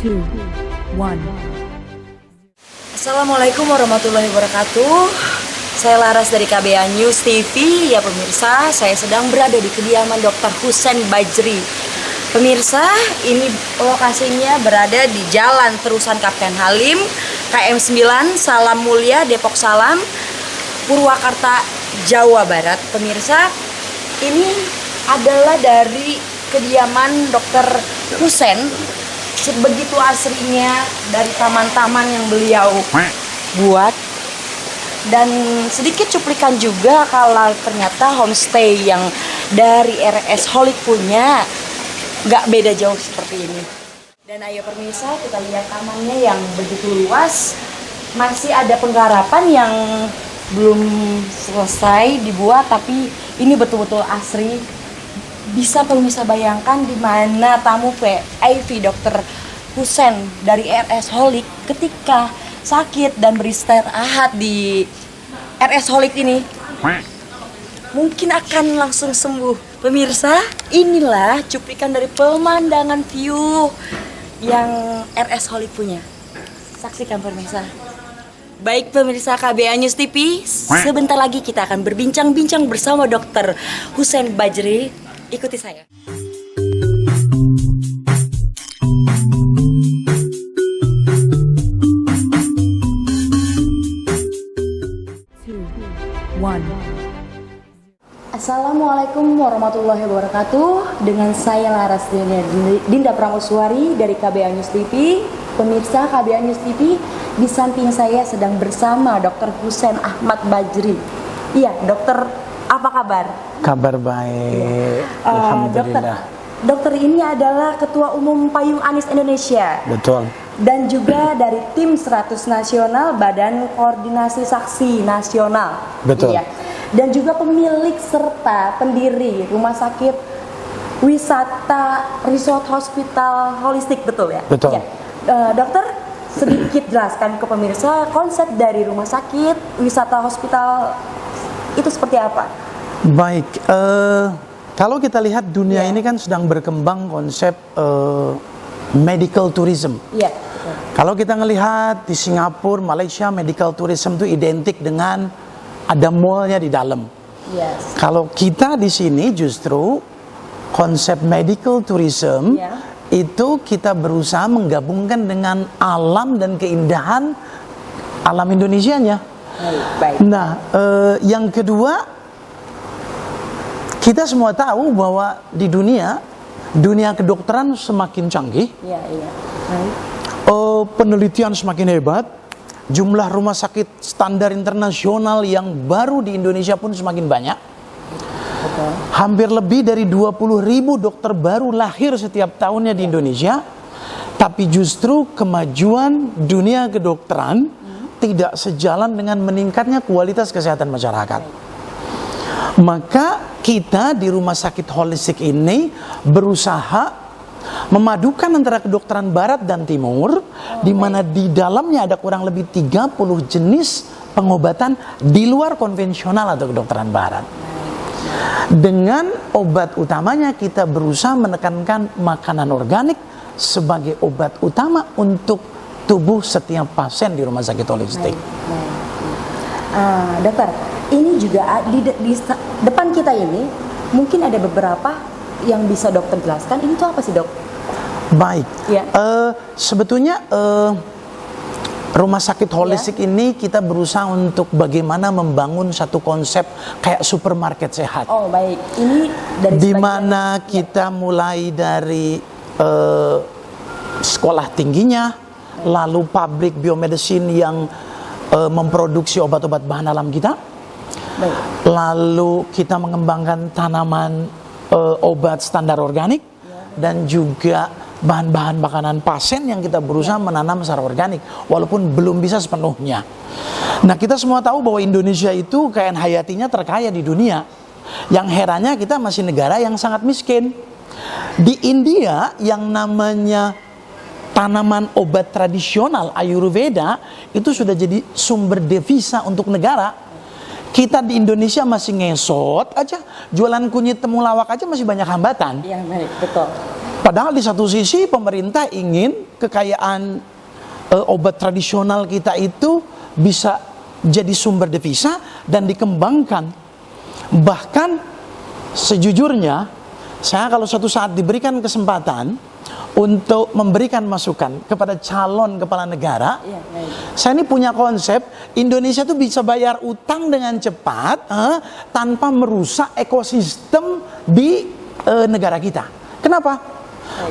2, 1. Assalamualaikum warahmatullahi wabarakatuh. Saya Laras dari KBA News TV. Ya pemirsa, saya sedang berada di kediaman Dr. Husein Bajri. Pemirsa, ini lokasinya berada di Jalan Terusan Kapten Halim, KM 9, Salam Mulia, Depok Salam, Purwakarta, Jawa Barat. Pemirsa, ini adalah dari kediaman Dr. Husein. Sebegitu asrinya dari taman-taman yang beliau buat. Dan sedikit cuplikan juga kalau ternyata homestay yang dari RS Holic punya nggak beda jauh seperti ini. Dan ayo pemirsa, kita lihat tamannya yang begitu luas. Masih ada penggarapan yang belum selesai dibuat, tapi ini betul-betul asri. Bisa pemirsa bayangkan di mana tamu VIP Dr. Husein dari RS Holic ketika sakit dan beristirahat di RS Holic ini mungkin akan langsung sembuh. Pemirsa, inilah cuplikan dari pemandangan view yang RS Holic punya. Saksikan pemirsa. Baik pemirsa KBA News TV, sebentar lagi kita akan berbincang-bincang bersama Dr. Husein Bajri. Ikuti saya. 2, 1. Assalamualaikum warahmatullahi wabarakatuh. Dengan saya Laras Dinda Prameswari dari KBA News TV. Pemirsa KBA News TV, di samping saya sedang bersama Dr. Husein Ahmad Bajri. Iya, dokter, apa kabar? Kabar baik, alhamdulillah. Dokter ini adalah Ketua Umum Payung Anis Indonesia. Betul. Dan juga dari tim 100 Nasional Badan Koordinasi Saksi Nasional. Betul. Iya. Dan juga pemilik serta pendiri Rumah Sakit Wisata Resort Hospital Holistik, betul ya? Betul. Ya. Dokter, sedikit jelaskan ke pemirsa konsep dari Rumah Sakit Wisata Hospital itu seperti apa? Baik, kalau kita lihat dunia ini kan sedang berkembang konsep medical tourism. Iya. Kalau kita ngelihat di Singapura, Malaysia, medical tourism itu identik dengan ada mallnya di dalam. Yes. Kalau kita di sini justru konsep medical tourism itu kita berusaha menggabungkan dengan alam dan keindahan alam Indonesianya. Baik. Nah, yang kedua, kita semua tahu bahwa di dunia kedokteran semakin canggih. Iya, iya. Baik. Penelitian semakin hebat. Jumlah rumah sakit standar internasional yang baru di Indonesia pun semakin banyak. Betul. Hampir lebih dari 20.000 dokter baru lahir setiap tahunnya di Indonesia. Tapi justru kemajuan dunia kedokteran tidak sejalan dengan meningkatnya kualitas kesehatan masyarakat. Maka kita di Rumah Sakit Holistik ini berusaha memadukan antara kedokteran barat dan timur, di mana di dalamnya ada kurang lebih 30 jenis pengobatan di luar konvensional atau kedokteran barat. Dengan obat utamanya kita berusaha menekankan makanan organik sebagai obat utama untuk tubuh setiap pasien di Rumah Sakit Holistik. Dokter, ini juga di depan kita ini mungkin ada beberapa yang bisa dokter jelaskan. Ini tuh apa sih, Dok? Baik. Ya. Sebetulnya Rumah Sakit Holistik ini kita berusaha untuk bagaimana membangun satu konsep kayak supermarket sehat. Oh, baik. Ini dari di mana kita mulai dari sekolah tingginya, lalu pabrik biomedicine yang memproduksi obat-obat bahan alam kita. Baik. Lalu kita mengembangkan tanaman obat standar organik dan juga bahan-bahan makanan pasien yang kita berusaha menanam secara organik walaupun belum bisa sepenuhnya. Nah, kita semua tahu bahwa Indonesia itu kain hayatinya terkaya di dunia. Yang herannya kita masih negara yang sangat miskin. Di India yang namanya tanaman obat tradisional Ayurveda itu sudah jadi sumber devisa untuk negara. Kita di Indonesia masih ngesot aja, jualan kunyit temulawak aja masih banyak hambatan. Iya, baik, betul. Padahal di satu sisi pemerintah ingin kekayaan obat tradisional kita itu bisa jadi sumber devisa dan dikembangkan. Bahkan sejujurnya, saya kalau suatu saat diberikan kesempatan untuk memberikan masukan kepada calon kepala negara, saya ini punya konsep Indonesia tuh bisa bayar utang dengan cepat tanpa merusak ekosistem di negara kita. Kenapa?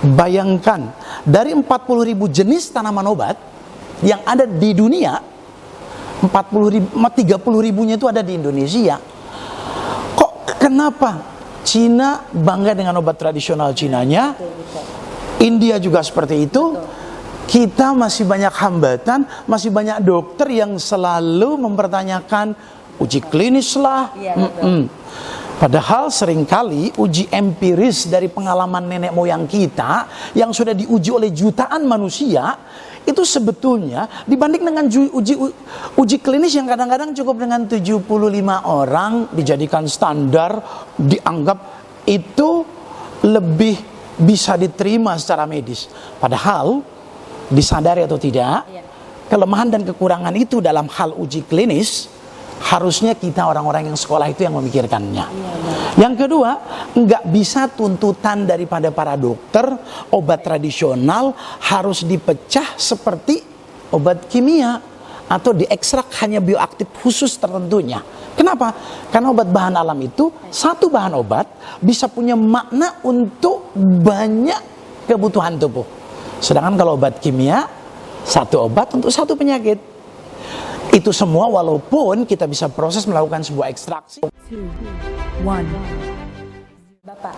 Bayangkan dari 40.000 jenis tanaman obat yang ada di dunia, 30.000-nya itu ada di Indonesia. Kok kenapa Cina bangga dengan obat tradisional Cinanya? India juga seperti itu. Kita masih banyak hambatan, masih banyak dokter yang selalu mempertanyakan uji klinis lah. Padahal seringkali uji empiris dari pengalaman nenek moyang kita yang sudah diuji oleh jutaan manusia, itu sebetulnya dibanding dengan uji klinis yang kadang-kadang cukup dengan 75 orang dijadikan standar, dianggap itu lebih bisa diterima secara medis. Padahal disadari atau tidak, kelemahan dan kekurangan itu dalam hal uji klinis harusnya kita orang-orang yang sekolah itu yang memikirkannya. Yang kedua, nggak bisa tuntutan daripada para dokter obat tradisional harus dipecah seperti obat kimia atau diekstrak hanya bioaktif khusus tertentunya. Kenapa? Karena obat bahan alam itu, satu bahan obat bisa punya makna untuk banyak kebutuhan tubuh. Sedangkan kalau obat kimia, satu obat untuk satu penyakit. Itu semua walaupun kita bisa proses melakukan sebuah ekstraksi. 2, 1. Bapak,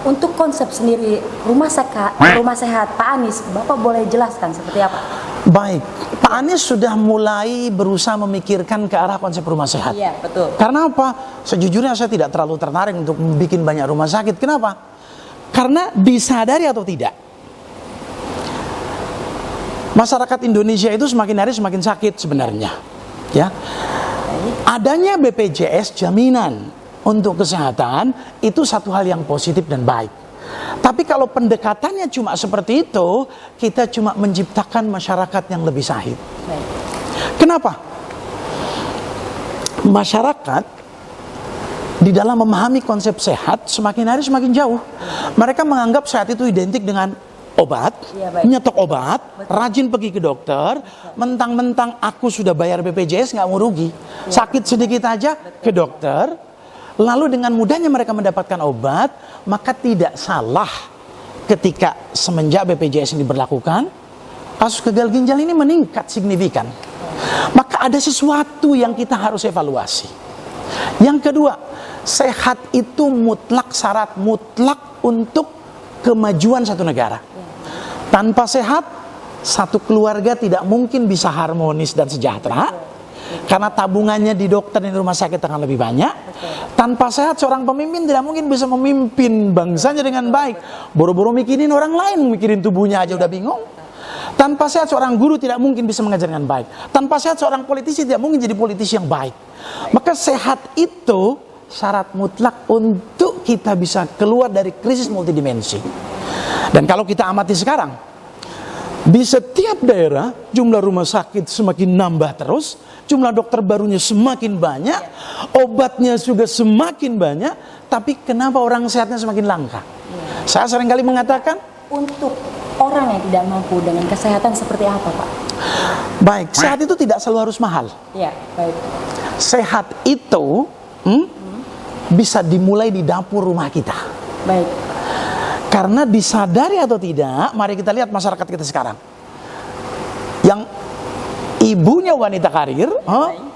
untuk konsep sendiri rumah sehat Pak Anies, Bapak boleh jelaskan seperti apa? Baik, Pak Anies sudah mulai berusaha memikirkan ke arah konsep rumah sehat. Iya, betul. Karena apa? Sejujurnya saya tidak terlalu tertarik untuk bikin banyak rumah sakit. Kenapa? Karena disadari atau tidak, masyarakat Indonesia itu semakin hari semakin sakit sebenarnya. Ya, adanya BPJS jaminan untuk kesehatan itu satu hal yang positif dan baik. Tapi kalau pendekatannya cuma seperti itu, kita cuma menciptakan masyarakat yang lebih sahid. Kenapa? Masyarakat di dalam memahami konsep sehat semakin hari semakin jauh. Mereka menganggap sehat itu identik dengan obat, nyetok obat, rajin pergi ke dokter, mentang-mentang aku sudah bayar BPJS nggak mau rugi. Sakit sedikit aja ke dokter. Lalu dengan mudahnya mereka mendapatkan obat, maka tidak salah ketika semenjak BPJS ini diberlakukan, kasus gagal ginjal ini meningkat signifikan. Maka ada sesuatu yang kita harus evaluasi. Yang kedua, sehat itu mutlak, syarat mutlak untuk kemajuan satu negara. Tanpa sehat, satu keluarga tidak mungkin bisa harmonis dan sejahtera. Karena tabungannya di dokter dan di rumah sakit akan lebih banyak. Tanpa sehat seorang pemimpin tidak mungkin bisa memimpin bangsanya dengan baik. Boro-boro mikirin orang lain, mikirin tubuhnya aja udah bingung. Tanpa sehat seorang guru tidak mungkin bisa mengajar dengan baik. Tanpa sehat seorang politisi tidak mungkin jadi politisi yang baik. Maka sehat itu syarat mutlak untuk kita bisa keluar dari krisis multidimensi. Dan kalau kita amati sekarang, di setiap daerah jumlah rumah sakit semakin nambah terus, jumlah dokter barunya semakin banyak, obatnya juga semakin banyak, tapi kenapa orang sehatnya semakin langka? Saya seringkali mengatakan, Untuk orang yang tidak mampu dengan kesehatan seperti apa, Pak? baik, sehat itu tidak selalu harus mahal. Iya, baik. Sehat itu bisa dimulai di dapur rumah kita. Baik. Karena disadari atau tidak, mari kita lihat masyarakat kita sekarang. Yang ibunya wanita karir,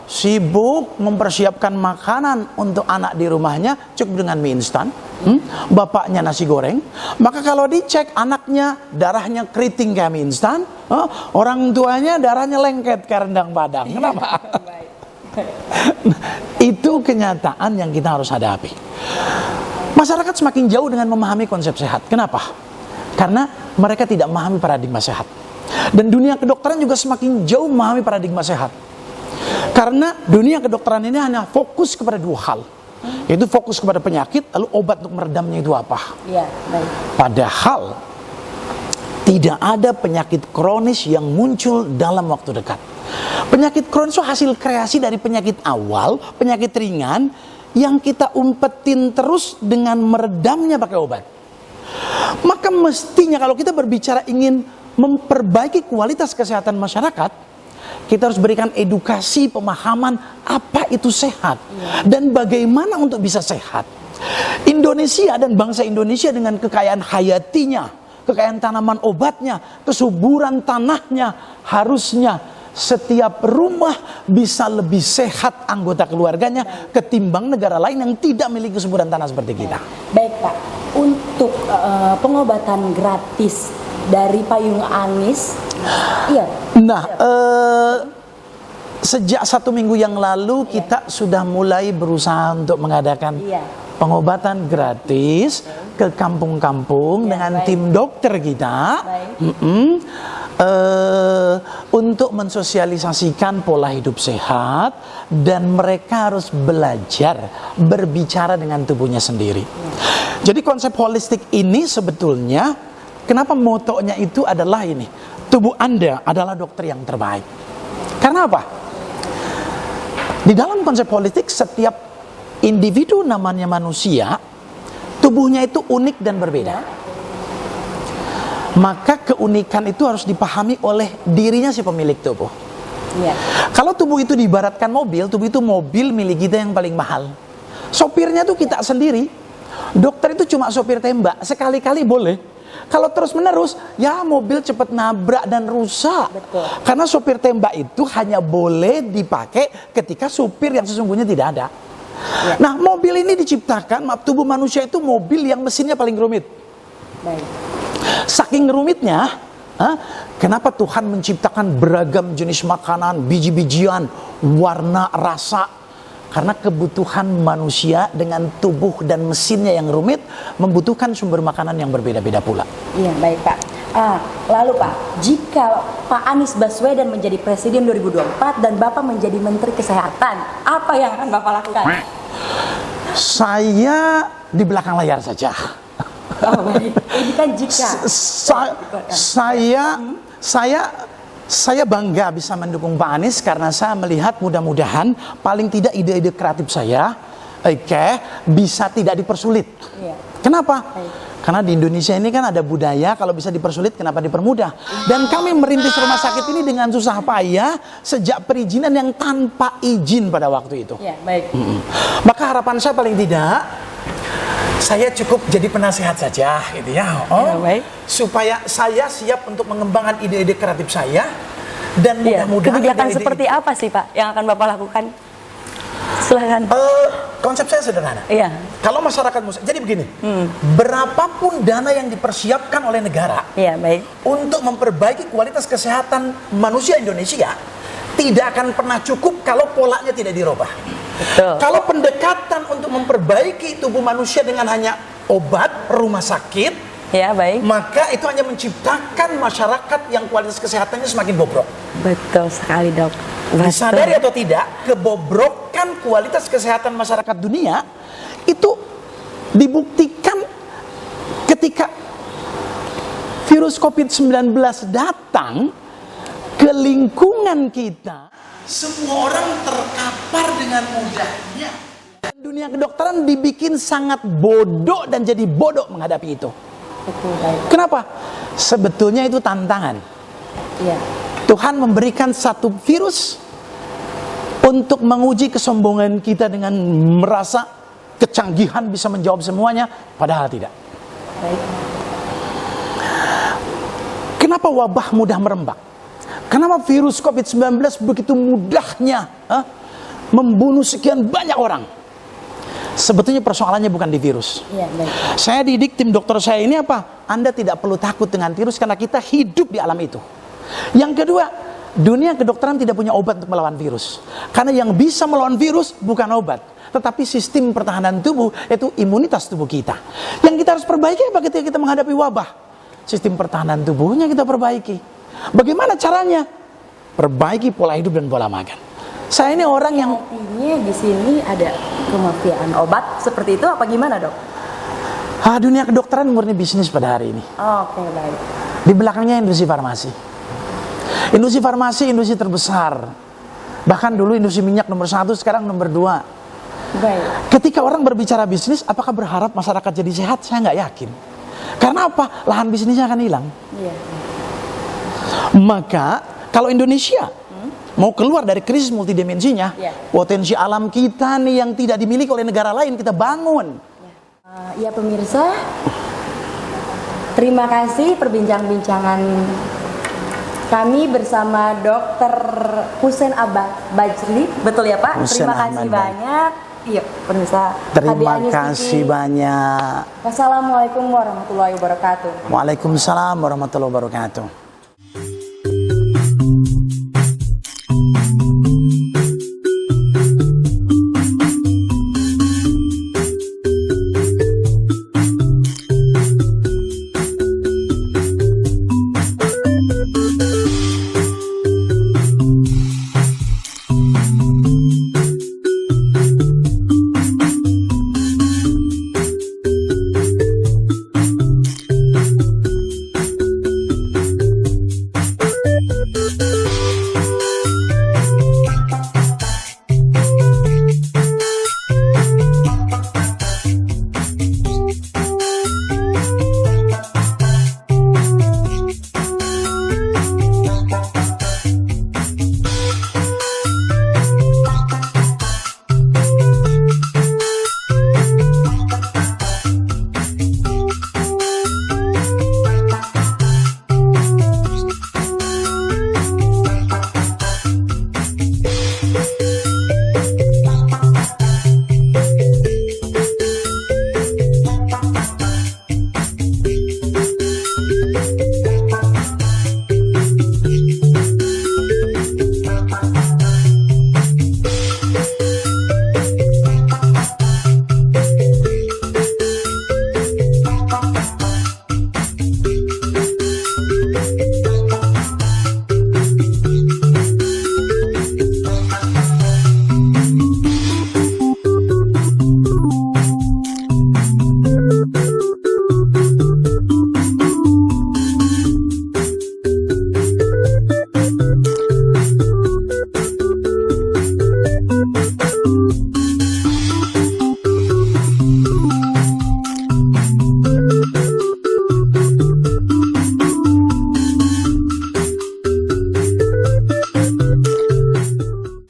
sibuk mempersiapkan makanan untuk anak di rumahnya, cukup dengan mie instan. Bapaknya nasi goreng. Maka kalau dicek anaknya darahnya keriting kayak mie instan, orang tuanya darahnya lengket kayak rendang Padang. Kenapa? Itu kenyataan yang kita harus hadapi. Masyarakat semakin jauh dengan memahami konsep sehat. Kenapa? Karena mereka tidak memahami paradigma sehat. Dan dunia kedokteran juga semakin jauh memahami paradigma sehat. Karena dunia kedokteran ini hanya fokus kepada dua hal. Yaitu fokus kepada penyakit, lalu obat untuk meredamnya itu apa. Iya, baik. Padahal tidak ada penyakit kronis yang muncul dalam waktu dekat. Penyakit kronis itu hasil kreasi dari penyakit awal, penyakit ringan yang kita umpetin terus dengan meredamnya pakai obat. Maka mestinya kalau kita berbicara ingin memperbaiki kualitas kesehatan masyarakat, kita harus berikan edukasi, pemahaman apa itu sehat dan bagaimana untuk bisa sehat. Indonesia dan bangsa Indonesia dengan kekayaan hayatinya, kekayaan tanaman obatnya, kesuburan tanahnya, harusnya setiap rumah bisa lebih sehat anggota keluarganya ketimbang negara lain yang tidak memiliki kesuburan tanah seperti kita. Baik Pak, untuk pengobatan gratis dari Payung Anis, iya. Nah, sejak 1 minggu yang lalu kita sudah mulai berusaha untuk mengadakan pengobatan gratis ke kampung-kampung dengan tim dokter kita untuk mensosialisasikan pola hidup sehat dan mereka harus belajar berbicara dengan tubuhnya sendiri. Jadi konsep holistik ini sebetulnya kenapa motonya itu adalah ini, tubuh Anda adalah dokter yang terbaik. Karena apa? Di dalam konsep holistik setiap individu namanya manusia, tubuhnya itu unik dan berbeda. Maka keunikan itu harus dipahami oleh dirinya si pemilik tubuh. Kalau tubuh itu diibaratkan mobil, tubuh itu mobil milik kita yang paling mahal. Sopirnya tuh kita sendiri. Dokter itu cuma sopir tembak, sekali-kali boleh. Kalau terus menerus, ya mobil cepat nabrak dan rusak. Betul. Karena sopir tembak itu hanya boleh dipakai ketika supir yang sesungguhnya tidak ada. Nah, mobil ini diciptakan, tubuh manusia itu mobil yang mesinnya paling rumit. Baik. Saking rumitnya, kenapa Tuhan menciptakan beragam jenis makanan, biji-bijian, warna, rasa? Karena kebutuhan manusia dengan tubuh dan mesinnya yang rumit membutuhkan sumber makanan yang berbeda-beda pula. Iya, baik Pak. Lalu Pak, jika Pak Anies Baswedan menjadi Presiden 2024 dan Bapak menjadi Menteri Kesehatan, apa yang akan Bapak lakukan? Saya di belakang layar saja. Oh, baik. Ini kan jika. Saya bangga bisa mendukung Pak Anies karena saya melihat mudah-mudahan paling tidak ide-ide kreatif saya bisa tidak dipersulit. Kenapa? Karena di Indonesia ini kan ada budaya kalau bisa dipersulit kenapa dipermudah. Dan kami merintis rumah sakit ini dengan susah payah sejak perizinan yang tanpa izin pada waktu itu. Ya, baik. Maka harapan saya paling tidak saya cukup jadi penasehat saja gitu ya. Baik. Supaya saya siap untuk mengembangkan ide-ide kreatif saya dan mudah-mudahan kebijakan seperti apa sih Pak yang akan Bapak lakukan? Silakan. Konsep saya sederhana. Iya. Kalau masyarakat muslim, jadi begini, berapapun dana yang dipersiapkan oleh negara untuk memperbaiki kualitas kesehatan manusia Indonesia tidak akan pernah cukup kalau polanya tidak dirubah. Betul. Kalau pendekatan untuk memperbaiki tubuh manusia dengan hanya obat, rumah sakit, maka itu hanya menciptakan masyarakat yang kualitas kesehatannya semakin bobrok. Betul sekali Dok. Disadari atau tidak, kebobrokan kualitas kesehatan masyarakat dunia itu dibuktikan ketika virus COVID-19 datang ke lingkungan kita. Semua orang terkapar dengan mudahnya. Dunia kedokteran dibikin sangat bodoh dan jadi bodoh menghadapi itu. Betul, baik. Kenapa? Sebetulnya itu tantangan. Tuhan memberikan satu virus untuk menguji kesombongan kita dengan merasa kecanggihan bisa menjawab semuanya, padahal tidak. Baik. Kenapa wabah mudah merembak? Kenapa virus COVID-19 begitu mudahnya membunuh sekian banyak orang? Sebetulnya persoalannya bukan di virus. Saya didik tim dokter saya ini apa? Anda tidak perlu takut dengan virus karena kita hidup di alam itu. Yang kedua, dunia kedokteran tidak punya obat untuk melawan virus. Karena yang bisa melawan virus bukan obat, tetapi sistem pertahanan tubuh, yaitu imunitas tubuh kita. Yang kita harus perbaiki apa ketika kita menghadapi wabah? Sistem pertahanan tubuhnya kita perbaiki. Bagaimana caranya? Perbaiki pola hidup dan pola makan. Saya ini orang yang Artinya di sini ada kemafiaan obat seperti itu apa gimana, Dok? dunia kedokteran murni bisnis pada hari ini. Oke, baik. Di belakangnya industri farmasi. Industri farmasi industri terbesar. Bahkan dulu industri minyak nomor 1, sekarang nomor 2. Baik. Ketika orang berbicara bisnis, apakah berharap masyarakat jadi sehat? Saya nggak yakin. Karena apa? Lahan bisnisnya akan hilang. Iya. Maka kalau Indonesia mau keluar dari krisis multidimensinya, Iya. potensi alam kita nih yang tidak dimiliki oleh negara lain kita bangun. Ya pemirsa, terima kasih perbincangan kami bersama Dr. Husein Bajri, betul ya Pak? Husein Terima kasih Ahmad banyak. Iya pemirsa. Terima KBA News kasih TV. banyak. Wassalamualaikum warahmatullahi wabarakatuh. Waalaikumsalam warahmatullahi wabarakatuh.